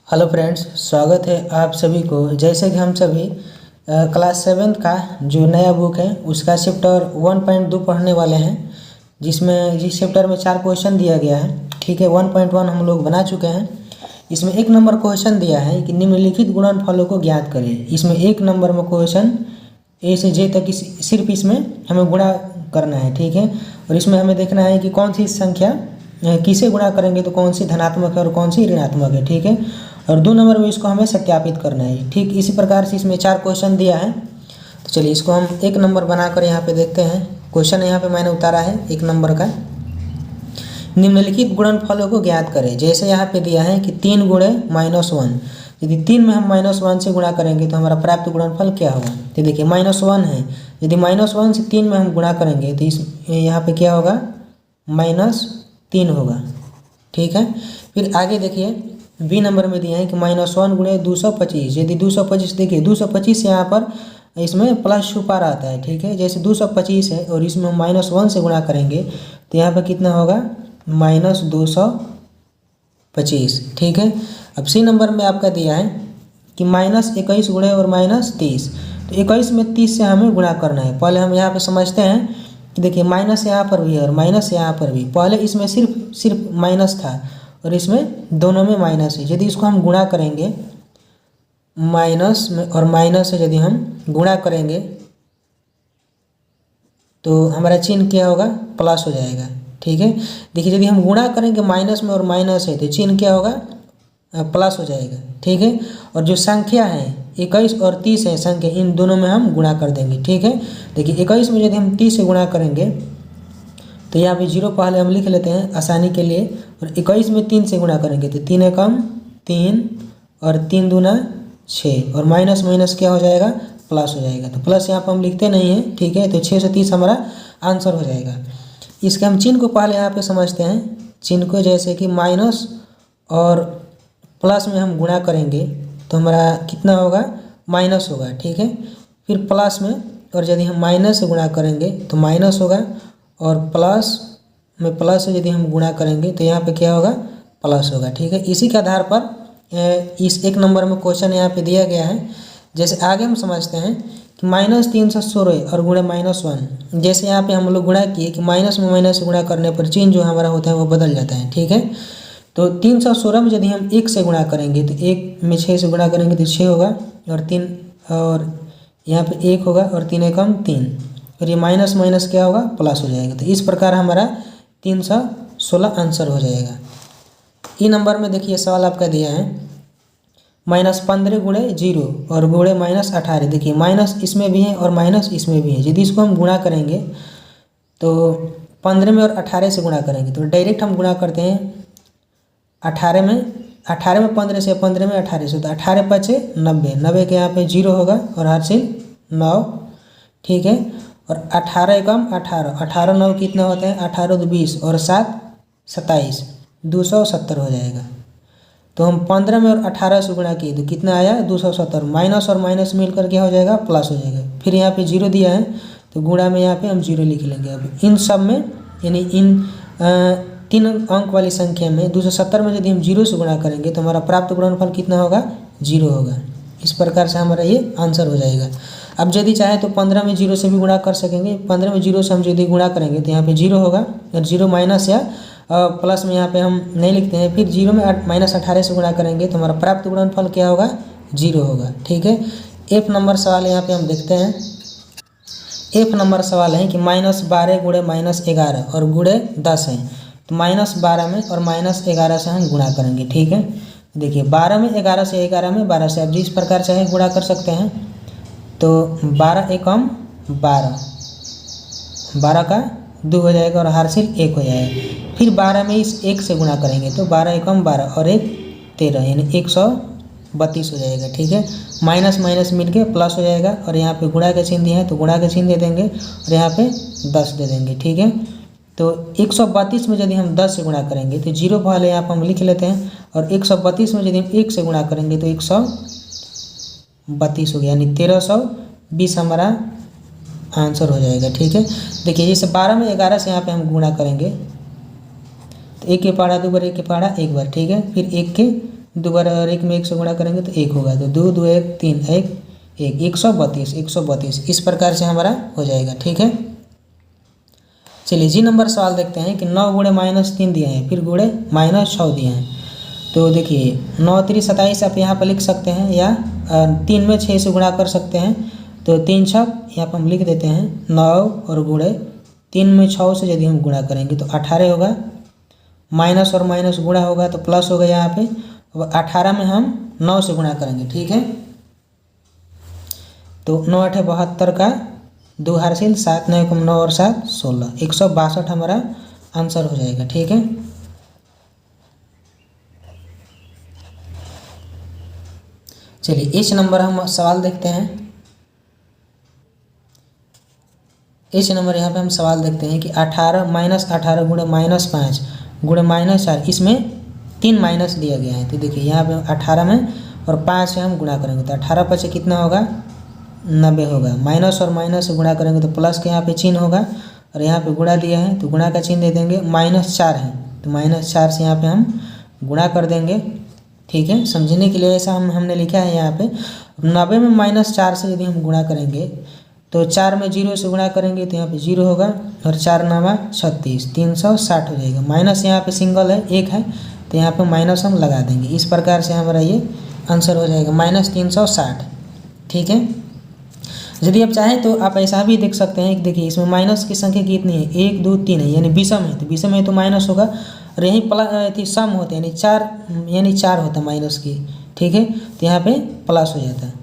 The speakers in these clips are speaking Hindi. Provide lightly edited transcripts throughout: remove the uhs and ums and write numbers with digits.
हेलो फ्रेंड्स, स्वागत है आप सभी को। जैसे कि हम सभी क्लास 7 का जो नया बुक है उसका चैप्टर 1.2 पढ़ने वाले हैं, जिस चैप्टर में 4 क्वेश्चन दिया गया है। ठीक है, 1.1 हम लोग बना चुके हैं। इसमें 1 नंबर क्वेश्चन दिया है कि निम्नलिखित गुणनफलों को ज्ञात करें। इसमें 1 नंबर में क्वेश्चन ए से जे तक सिर्फ इसमें हमें गुणा करना है। ठीक है, और इसमें हमें देखना है कि कौन सी संख्या किसे गुणा करेंगे तो कौन सी धनात्मक है और कौन सी ऋणात्मक है। ठीक है, और 2 नंबर में इसको हमें सत्यापित करना है। ठीक इसी प्रकार से इसमें 4 क्वेश्चन दिया है। तो चलिए इसको हम 1 नंबर बनाकर यहाँ पे देखते हैं। क्वेश्चन यहाँ पे मैंने उतारा है 1 नंबर का। निम्नलिखित गुणनफलों को ज्ञात करें। जैसे यहाँ पे दिया है कि 3 गुणे -1, यदि 3 में हम -1 से गुणा करेंगे तो हमारा प्राप्त गुणनफल क्या होगा। तो देखिए -1 है, यदि -1 से 3 में हम गुणा करेंगे तो इस यहाँ पे क्या होगा, -3 होगा। ठीक है, फिर आगे देखिए बी नंबर में दिया है कि -1 गुणे 225। यदि 225 देखिए 225 यहाँ पर इसमें प्लस छुपा रहता है। ठीक है, जैसे 225 है और इसमें हम -1 से गुणा करेंगे तो यहाँ पर कितना होगा, -225। ठीक है, अब सी नंबर में आपका दिया है कि -21 गुणे और -30। तो 21 में 30 से हमें गुणा करना है। पहले हम यहाँ पे समझते हैं कि देखिए माइनस यहाँ पर भी है और माइनस यहाँ पर भी। पहले इसमें सिर्फ माइनस था और इसमें दोनों में माइनस है। यदि इसको हम गुणा करेंगे माइनस में और माइनस से यदि हम गुणा करेंगे तो हमारा चिन्ह क्या होगा, प्लस हो जाएगा। ठीक है, देखिए यदि हम गुणा करेंगे माइनस में और माइनस है तो चिन्ह क्या होगा, प्लस हो जाएगा। ठीक है, और जो संख्या है 21 और 30 है संख्या, इन दोनों में हम गुणा कर देंगे। ठीक है, देखिए 21 में यदि हम 30 से गुणा करेंगे तो यहाँ पे 0 पहले हम लिख लेते हैं आसानी के लिए, और 21 में 3 से गुणा करेंगे तो 3 एकम 3 और 3 दूना 6, और माइनस माइनस क्या हो जाएगा, प्लस हो जाएगा। तो प्लस यहाँ पर हम लिखते नहीं हैं। ठीक है, तो 6 से 30 हमारा आंसर हो जाएगा। इसके हम चिन्ह को पहले यहाँ पे समझते हैं। चिन्ह को जैसे कि माइनस और प्लस में हम गुणा करेंगे तो हमारा कितना होगा, माइनस होगा। ठीक है, फिर प्लस में और यदि हम माइनस से गुणा करेंगे तो माइनस होगा, और प्लस में प्लस से यदि हम गुणा करेंगे तो यहाँ पे क्या होगा, प्लस होगा। ठीक है, इसी के आधार पर इस 1 नंबर में क्वेश्चन यहाँ पे दिया गया है। जैसे आगे हम समझते हैं कि -316 और गुणे -1। जैसे यहाँ पे हम लोग गुणा किए कि माइनस में माइनस से गुणा करने पर चिन्ह जो हमारा होता है वो बदल जाता है। ठीक है, तो 316 में यदि हम 1 से गुणा करेंगे तो 1 में 6 से गुणा करेंगे तो 6 होगा, और 3 और यहाँ पे 1 होगा, और 3 एकम 3, और ये माइनस माइनस क्या होगा, प्लस हो जाएगा। तो इस प्रकार हमारा 316 आंसर हो जाएगा। ई नंबर में देखिए सवाल आपका दिया है -15 गुणे 0 और गुणे -18। देखिए माइनस इसमें भी है और माइनस इसमें भी है। यदि इसको हम गुणा करेंगे तो 15 में और 18 से गुणा करेंगे तो डायरेक्ट हम गुणा करते हैं 18 में 15 से, 15 में 18 से, तो 18 पचे 90, 90 के यहाँ पे 0 होगा और हासिल 9। ठीक है, और 18 एकम 18, 18 9 कितना होता है, 18 2 20 और 7 27, 270 हो जाएगा। तो हम 15 में और 18 से गुणा किए तो कितना आया, 270। माइनस और माइनस मिलकर क्या हो जाएगा, प्लस हो जाएगा। फिर यहाँ पे 0 दिया है तो गुणा में यहाँ पे हम 0 लिख लेंगे। अब इन सब में यानी इन 3 अंक वाली संख्या में 270 में यदि हम 0 से गुणा करेंगे तो हमारा प्राप्त गुणनफल कितना होगा, 0 होगा। इस प्रकार से हमारा ये आंसर हो जाएगा। अब यदि चाहे तो 15 में 0 से भी गुणा कर सकेंगे। 15 में 0 से हम यदि गुणा करेंगे तो यहाँ पे 0 होगा, और 0 माइनस या प्लस में यहाँ पे हम नहीं लिखते हैं। फिर 0 में -18 से गुणा करेंगे तो हमारा प्राप्त गुणनफल क्या होगा, 0 होगा। ठीक है, F नंबर सवाल यहाँ पे हम देखते हैं। F नंबर सवाल है कि -12 गुणे -11 और गुणे 10 है। तो -12 में और -11 से हम गुणा करेंगे। ठीक है, देखिए 12 में 11 से, 11 में 12 से, आप जिस प्रकार चाहे गुणा कर सकते हैं। तो 12 एकम 12, 12 का 2 हो जाएगा और हासिल 1 हो जाएगा। फिर 12 में इस 1 से गुणा करेंगे तो 12 एकम 12 और 1 13, यानी 132 हो जाएगा। ठीक है, माइनस माइनस मिल के प्लस हो जाएगा, और यहाँ पे गुणा का चिन्ह दिया है तो गुणा का चिन्ह दे देंगे और यहाँ पे 10 दे देंगे। ठीक है, तो 132 में यदि हम 10 से गुणा करेंगे तो 0 पहले यहाँ पर हम लिख लेते हैं, और 132 में यदि हम 1 से गुणा करेंगे तो 132 हो गया, यानी 1320 हमारा आंसर हो जाएगा। ठीक है, देखिए जैसे 12 में 11 से यहाँ पे हम गुणा करेंगे तो 1 के पहाड़ा 2 बार, 1 के पहाड़ा 1 बार। ठीक है, फिर 1 के दो बार और एक में 1 से गुणा करेंगे तो 1 होगा, तो 2 2 1 3 1 1 132 इस प्रकार से हमारा हो जाएगा। ठीक है, चलिए जी नंबर सवाल देखते हैं कि 9 गुणे -3 दिए हैं, फिर गुणे -6 दिए हैं। तो देखिए 9 3 27 आप यहाँ पर लिख सकते हैं, या 3 में 6 से गुणा कर सकते हैं। तो 3 6 यहाँ पर हम लिख देते हैं 9 और गुणे 3 में 6 से यदि हम गुणा करेंगे तो 18 होगा, माइनस और माइनस गुणा होगा तो प्लस होगा यहाँ पे। अब 18 में हम 9 से गुणा करेंगे। ठीक है, तो 9 8 72 का 2 हासिल, 7 9 कम 9 और 7 16, 162 हमारा आंसर हो जाएगा। ठीक है, चलिए इस नंबर हम सवाल देखते हैं। इस नंबर यहाँ पे हम सवाल देखते हैं कि 18 -18 गुणे -5 गुणे -4, इसमें 3 माइनस दिया गया है। तो देखिए यहाँ पे 18 में और 5 से हम गुणा करेंगे तो 18 पर से कितना होगा 90 होगा, माइनस और माइनस से गुणा करेंगे तो प्लस के यहाँ पे चिन्ह होगा, और यहाँ पे गुणा दिया है तो गुणा का चिन्ह दे देंगे। -4 है तो -4 से यहाँ पे हम गुणा कर देंगे। ठीक है, समझने के लिए ऐसा हमने लिखा है यहाँ पे। 90 में -4 से यदि हम गुणा करेंगे तो 4 में 0 से गुणा करेंगे तो यहाँ पे 0 होगा, और 4 9 36 360 हो जाएगा। माइनस यहाँ पे सिंगल है, 1 है, तो यहाँ पे माइनस हम लगा देंगे। इस प्रकार से हमारा ये आंसर हो जाएगा -360। ठीक है, यदि आप चाहें तो आप ऐसा भी देख सकते हैं कि देखिए इसमें माइनस की संख्या कितनी है, 1 2 3 है, यानी विषम है, तो विषम है तो माइनस होगा, और यहीं प्लस सम होते हैं यानी 4 होता है माइनस की। ठीक है, तो यहाँ पे प्लस हो जाता है।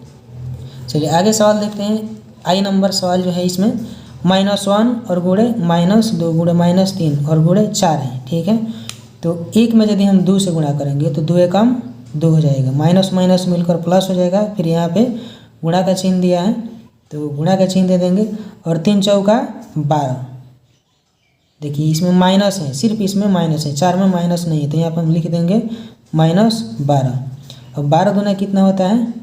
चलिए आगे सवाल देखते हैं। आई नंबर सवाल जो है इसमें -1 और गुणे -2 गुणे -3 और गुणे 4 है। ठीक है, तो 1 में यदि हम 2 से गुणा करेंगे तो 2 एकम 2 हो जाएगा, माइनस माइनस मिलकर प्लस हो जाएगा। फिर यहाँ पे गुणा का चिन्ह दिया है तो गुणा का चिन्ह दे देंगे, और 3 चौका 12। देखिए इसमें माइनस है, सिर्फ इसमें माइनस है, 4 में माइनस नहीं है, तो यहाँ पर हम लिख देंगे -12। और 12 दूना कितना होता है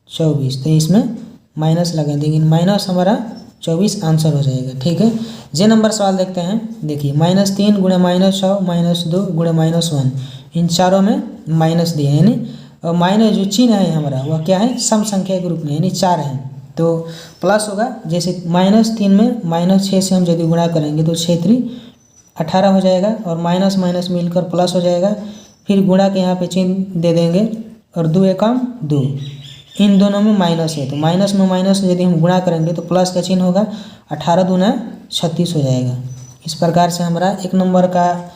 24, तो इसमें माइनस लगा देंगे, माइनस हमारा 24 आंसर हो जाएगा। ठीक है, जे नंबर सवाल देखते हैं। देखिए -3 गुणे -6 -2 गुणे -1, इन चारों में माइनस दिया है, यानी और माइनस जो चिन्ह है हमारा वह क्या है, सम संख्या के रूप में, यानी 4 है, तो प्लस होगा। जैसे -3 में -6 से हम यदि गुणा करेंगे तो 6 3 18 हो जाएगा, और माइनस माइनस मिलकर प्लस हो जाएगा। फिर गुणा के यहाँ पे चिन्ह दे देंगे, और 2 एकम 2, इन दोनों में माइनस है, तो माइनस में माइनस यदि हम गुणा करेंगे तो प्लस का चिन्ह होगा, 18 दूना 36 हो जाएगा। इस प्रकार से हमारा 1 नंबर का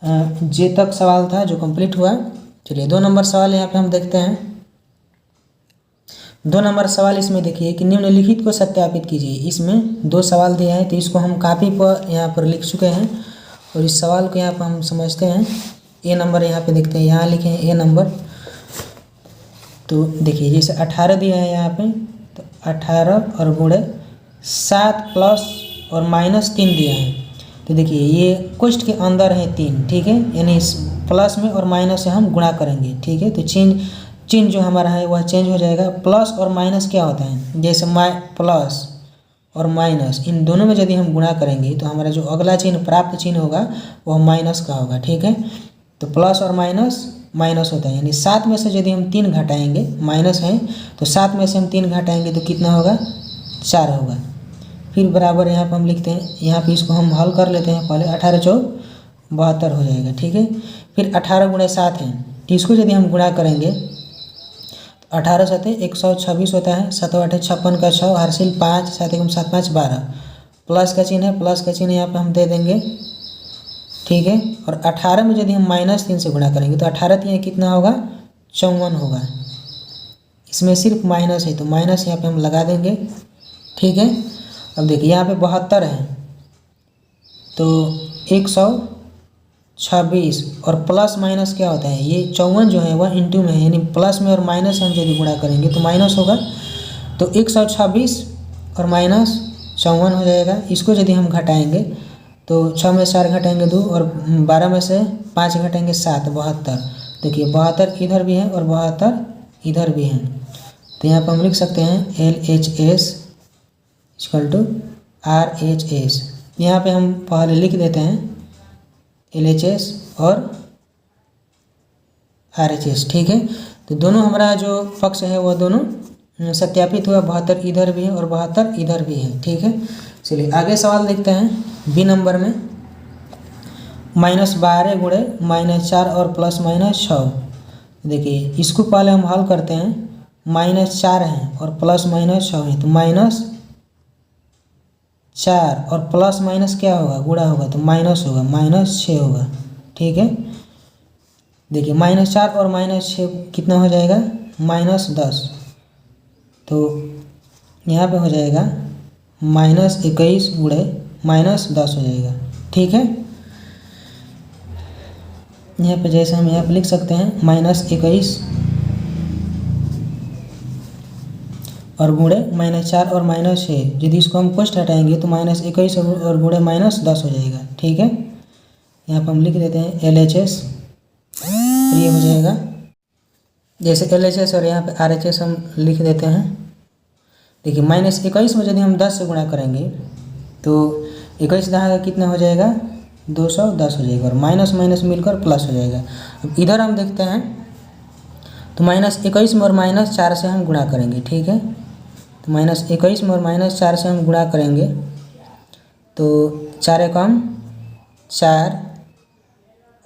जे तक सवाल था जो कंप्लीट हुआ। चलिए 2 नंबर सवाल यहाँ पे हम देखते हैं। 2 नंबर सवाल इसमें देखिए कि निम्नलिखित को सत्यापित कीजिए। इसमें 2 सवाल दिया है, तो इसको हम कापी पर यहाँ पर लिख चुके हैं, और इस सवाल को यहाँ पर हम समझते हैं। ए नंबर यहाँ पे देखते हैं, यहाँ लिखे हैं ए नंबर। तो देखिए जैसे 18 दिया है यहाँ पे, तो 18 और गुणे 7 प्लस और -3 दिया है। तो देखिए ये क्वेश्चन के अंदर है 3। ठीक है, यानी इस प्लस में और माइनस से हम गुणा करेंगे। ठीक है, तो चिन्ह जो हमारा है वह चेंज हो जाएगा। प्लस और माइनस क्या होता है, जैसे प्लस और माइनस इन दोनों में यदि हम गुणा करेंगे तो हमारा जो अगला चिन्ह प्राप्त चिन्ह होगा वह माइनस का होगा। ठीक है, तो प्लस और माइनस माइनस होता है, यानी 7 में से यदि हम 3 घटाएंगे, माइनस है तो 7 में से हम 3 घटाएंगे तो कितना होगा 4 होगा। फिर बराबर यहाँ पर हम लिखते हैं, यहाँ पे इसको हम हल कर लेते हैं पहले। 18 4 72 हो जाएगा। ठीक है, फिर 18 गुणे 7 है, तो इसको यदि हम गुणा करेंगे तो 18 7 126 होता है, 7 8 56 का 6 हासिल 5 7 1 7 5 12, प्लस का चिन्ह है, प्लस का चिन्ह यहाँ पर हम दे देंगे। ठीक है, और 18 में यदि हम -3 से गुणा करेंगे तो 18 3 कितना होगा 54 होगा। इसमें सिर्फ माइनस है तो माइनस यहाँ पे हम लगा देंगे। ठीक है, अब देखिए यहाँ पे 72 है तो 126, और प्लस माइनस क्या होता है, ये 54 जो है वह इंटू में है, यानी प्लस में और माइनस से हम यदि गुणा करेंगे तो माइनस होगा। तो 126 और -54 हो जाएगा। इसको यदि हम घटाएंगे तो 6 में 4 घटाएंगे 2, और 12 में से 5 घटाएंगे 7, 72। देखिए 72 इधर भी है और 72 इधर भी है, तो यहाँ पर हम लिख सकते हैं LHS = RHS। यहाँ पे हम पहले लिख देते हैं LHS और RHS, ठीक है। तो दोनों हमारा जो पक्ष है वो दोनों सत्यापित हुआ, 72 इधर भी है और 72 इधर भी है, ठीक है। चलिए आगे सवाल देखते हैं। बी नंबर में -12 गुणे -4 और +-6। देखिए इसको पहले हम हल करते हैं। -4 है और +-6 है, तो -4 और प्लस क्या होगा, गुणा होगा तो माइनस होगा, -6 होगा, ठीक है। देखिए -4 और -6 कितना हो जाएगा, -10। तो यहाँ पे हो जाएगा -21 गुणे -10 हो जाएगा, ठीक है। यहाँ पे जैसे हम यहाँ पे लिख सकते हैं -21 और गुणे -4 और -6, यदि इसको हम कोष्ठ हटाएंगे तो -21 और गुणे -10 हो जाएगा, ठीक है। यहाँ पर हम लिख देते हैं LHS, और ये हो जाएगा जैसे LHS और यहाँ पे RHS हम लिख देते हैं। देखिए -21 में यदि हम 10 से गुणा करेंगे तो 21 दहागा कितना हो जाएगा, 210 हो जाएगा, और माइनस माइनस मिलकर प्लस हो जाएगा। अब इधर हम देखते हैं तो -21 में और -4 से हम गुणा करेंगे, ठीक है। तो -21 में और -4 से हम गुणा करेंगे तो 4 एकम 4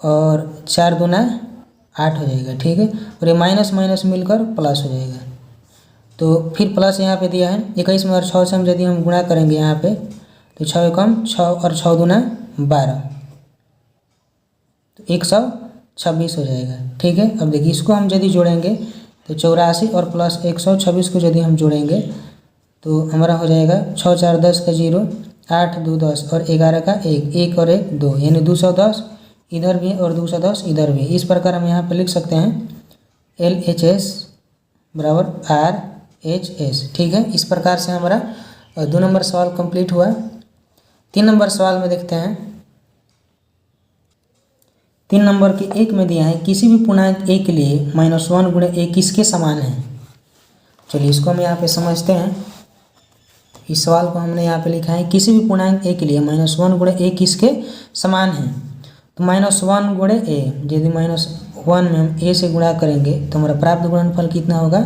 और 4 दूना 8 हो जाएगा, ठीक है। और ये माइनस माइनस मिलकर प्लस हो जाएगा। तो फिर प्लस यहाँ पे दिया है 21 में और 6 से हम यदि हम गुणा करेंगे यहाँ पे तो 6 एकम 6 और 6 दूना 12, तो 126 हो जाएगा, ठीक है। अब देखिए इसको हम यदि जोड़ेंगे तो 84 और प्लस 126 को यदि हम जोड़ेंगे तो हमारा हो जाएगा 6 4 10 का 0, 8 2 10 और 11 का 1, 1 और 1 2, यानी 210 इधर भी और 210 इधर भी। इस प्रकार हम यहाँ पे लिख सकते हैं LHS बराबर RHS, ठीक है। इस प्रकार से हमारा 2 नंबर सवाल कंप्लीट हुआ। 3 नंबर सवाल में देखते हैं। 3 नंबर के 1 में दिया है किसी भी पूर्णांक a के लिए -1 गुणे a किसके समान है। चलिए इसको हम यहाँ पे समझते हैं। इस सवाल को हमने यहाँ पे लिखा है किसी भी पूर्णांक a के लिए -1 गुणे a किसके समान है। तो -1 गुणे a, यदि -1 में हम a से गुणा करेंगे तो हमारा प्राप्त गुणनफल कितना होगा,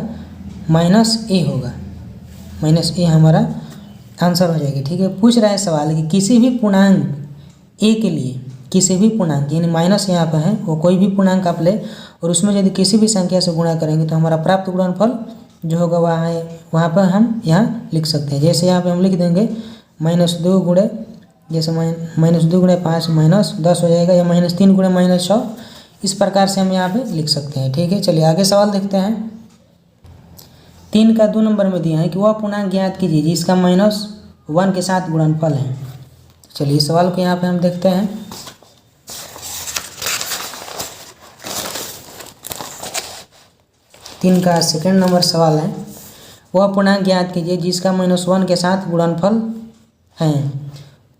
-a होगा। -a हमारा आंसर हो जाएगी, ठीक है। पूछ रहा है सवाल कि किसी भी पूर्णांक a के लिए, किसी भी पूर्णांक यानी माइनस यहाँ पर है, वो कोई भी पूर्णांक आप ले और उसमें यदि किसी भी संख्या से गुणा करेंगे तो हमारा प्राप्त गुणनफल जो होगा वहाँ पर हम यहाँ लिख सकते हैं। जैसे यहाँ पे हम लिख देंगे -2 गुणे, जैसे -2 गुणे 5 -10 हो जाएगा, या -3 गुणे -6, इस प्रकार से हम यहाँ पे लिख सकते हैं, ठीक है। चलिए आगे सवाल देखते हैं। 3 का 2 नंबर में दिया है कि वह पूर्णांक ज्ञात कीजिए जिसका -1 के साथ गुणनफल है। चलिए इस सवाल को यहाँ पे हम देखते हैं। तीन का सेकंड नंबर सवाल है, वह पूर्णांक ज्ञात कीजिए जिसका -1 के साथ गुणनफल है।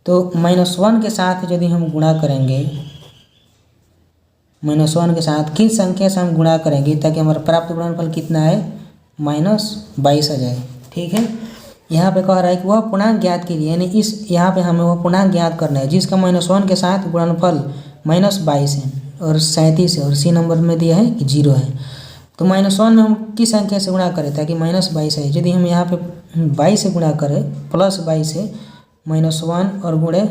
तो -1 के साथ यदि हम गुणा करेंगे, -1 के साथ किस संख्या से हम गुणा करेंगे ताकि हमारा प्राप्त गुणनफल कितना है, -22 आ जाए, ठीक है। यहाँ पे कह रहा है कि वह पूर्णांक ज्ञात कीजिए, यानी इस यहाँ पे हमें वह पूर्णांक ज्ञात करना है जिसका -1 के साथ गुणनफल -22 है और 37 है, और सी नंबर में दिया है कि 0 है। तो -1 में हम किस संख्या से गुणा करें ताकि -22 है। यदि हम यहाँ पे 22 से गुणा करें, +22 से -1 और गुणे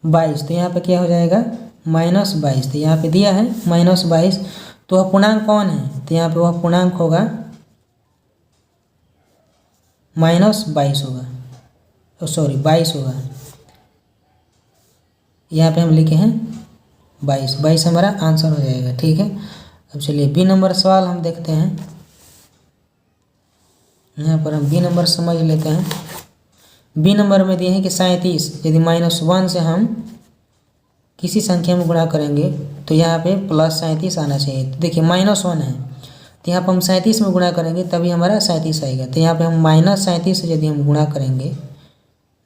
22, तो यहाँ पे क्या हो जाएगा, -22। तो यहाँ पे दिया है -22, तो वह पूर्णांक कौन है, तो यहाँ पे वह पूर्णांक होगा -22 होगा, सॉरी 22 होगा। यहाँ पे हम लिखे हैं 22 हमारा आंसर हो जाएगा, ठीक है। अब चलिए बी नंबर सवाल हम देखते हैं। यहाँ पर हम बी नंबर समझ लेते हैं। बी नंबर में दिए हैं कि 37 यदि -1 से हम किसी संख्या में गुणा करेंगे तो यहाँ पे +37 आना चाहिए। तो देखिए -1 है तो यहाँ पर हम 37 में गुणा करेंगे तभी हमारा 37 आएगा। तो यहाँ पे हम -37 से यदि हम गुणा करेंगे,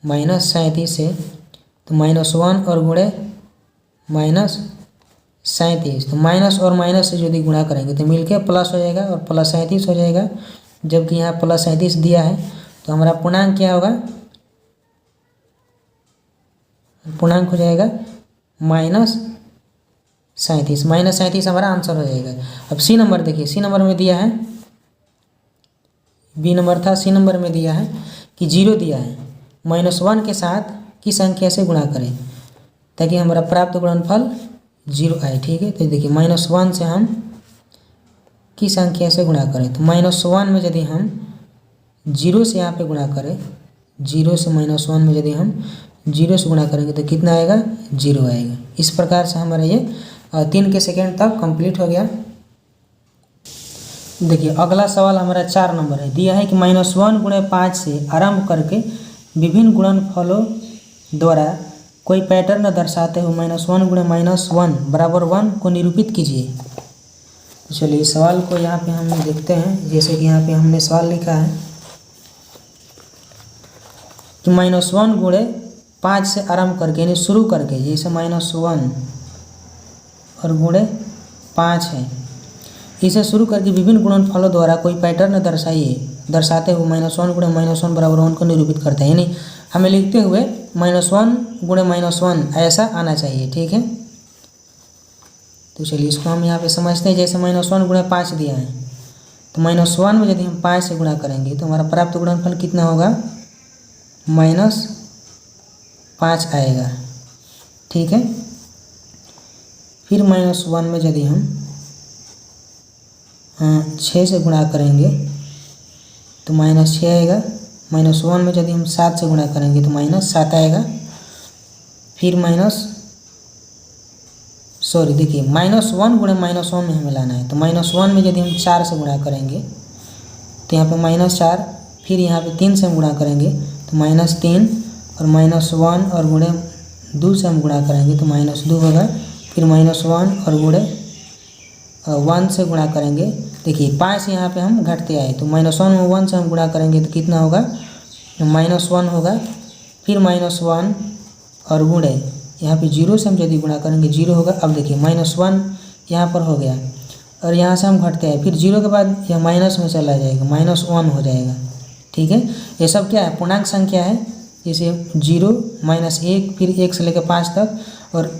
-37 से, तो -1 और गुणे -37, तो माइनस और माइनस से यदि गुणा करेंगे तो मिलके प्लस हो जाएगा और +37 हो जाएगा। जबकि यहाँ +37 दिया है तो हमारा पूर्णांक क्या होगा, पूर्णांक हो जाएगा 37, -37 हमारा आंसर हो जाएगा। अब सी नंबर देखिए, सी नंबर में दिया है, बी नंबर था, सी नंबर में दिया है कि 0 दिया है, -1 के साथ किस संख्या से गुणा करें ताकि हमारा प्राप्त गुणनफल 0 आए। ठीक है, तो देखिए -1 से हम किस संख्या से गुणा करें, तो -1 में यदि हम 0 से यहाँ पे गुणा करें, 0 से -1 में यदि हम 0 से गुणा करेंगे तो कितना आएगा, 0 आएगा। इस प्रकार से हमारा ये 3 के सेकेंड तक कंप्लीट हो गया। देखिए अगला सवाल हमारा 4 नंबर है, दिया है कि -1 गुणे 5 से आरंभ करके विभिन्न गुणनफलों द्वारा कोई पैटर्न दर्शाते हुए -1 गुणे -1 बराबर 1 को निरूपित कीजिए। तो चलिए इस सवाल को यहाँ पे हम देखते हैं। जैसे कि यहाँ पे हमने सवाल लिखा है कि -1 गुणे 5 से आरंभ करके यानी शुरू करके, जैसे -1 और गुणे 5 है, इसे शुरू करके विभिन्न गुणनफलों द्वारा कोई पैटर्न दर्शाते हुए -1 गुणे -1 बराबर 1 को निरूपित करते हैं। यानी हमें लिखते हुए -1 गुणे -1 ऐसा आना चाहिए। ठीक है, तो चलिए इसको हम यहाँ पे समझते हैं। जैसे -1 गुणे 5 दिया है, तो -1 में यदि हम 5 से गुणा करेंगे तो हमारा प्राप्त गुणनफल कितना होगा, -5 आएगा। ठीक है, फिर -1 में यदि हम 6 से गुणा करेंगे तो -6 आएगा। -1 में यदि हम 7 से गुणा करेंगे तो -7 आएगा। फिर देखिए -1 गुणे -1 में हमें लाना है, तो -1 में यदि हम 4 से गुणा करेंगे तो यहाँ पे -4, फिर यहाँ पे 3 से हम गुणा करेंगे तो -3, और -1 और गुणे 2 से हम गुणा करेंगे तो -2 होगा। फिर -1 और गुणे 1 से गुणा करेंगे, देखिए 5 यहाँ पे हम घटते आए, तो -1 में 1 से हम गुणा करेंगे तो कितना होगा, -1 होगा। फिर -1 और गुणे यहाँ पे 0 से हम यदि गुणा करेंगे 0 होगा। अब देखिए -1 यहाँ पर हो गया और यहाँ से हम घटते हैं, फिर 0 के बाद यह माइनस में चला जाएगा, -1 हो जाएगा। ठीक है, ये सब क्या है, पूर्णांक संख्या है। जैसे 0, -1, फिर 1 से लेकर 5 तक, और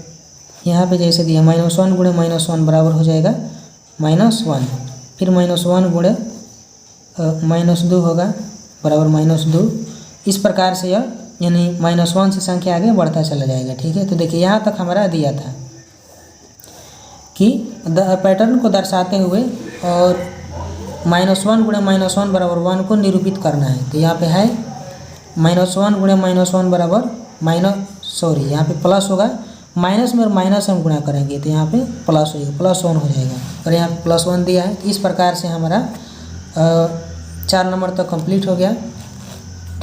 यहाँ पे जैसे दिया -1 गुणे -1 बराबर हो जाएगा -1, फिर -1 गुणे -2 होगा बराबर -2। इस प्रकार से यह यानी -1 से संख्या आगे बढ़ता चला जाएगा। ठीक है, तो देखिए यहाँ तक हमारा दिया था कि पैटर्न को दर्शाते हुए और -1 गुणे -1 बराबर 1 को निरूपित करना है। तो यहाँ पे है -1 गुणे -1 बराबर यहाँ पे प्लस होगा, माइनस में और माइनस हम गुणा करेंगे तो यहाँ पे प्लस हो जाएगा, +1 हो जाएगा, और यहाँ पे +1 दिया है। इस प्रकार से हमारा 4 नंबर तक कंप्लीट हो गया।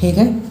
ठीक है।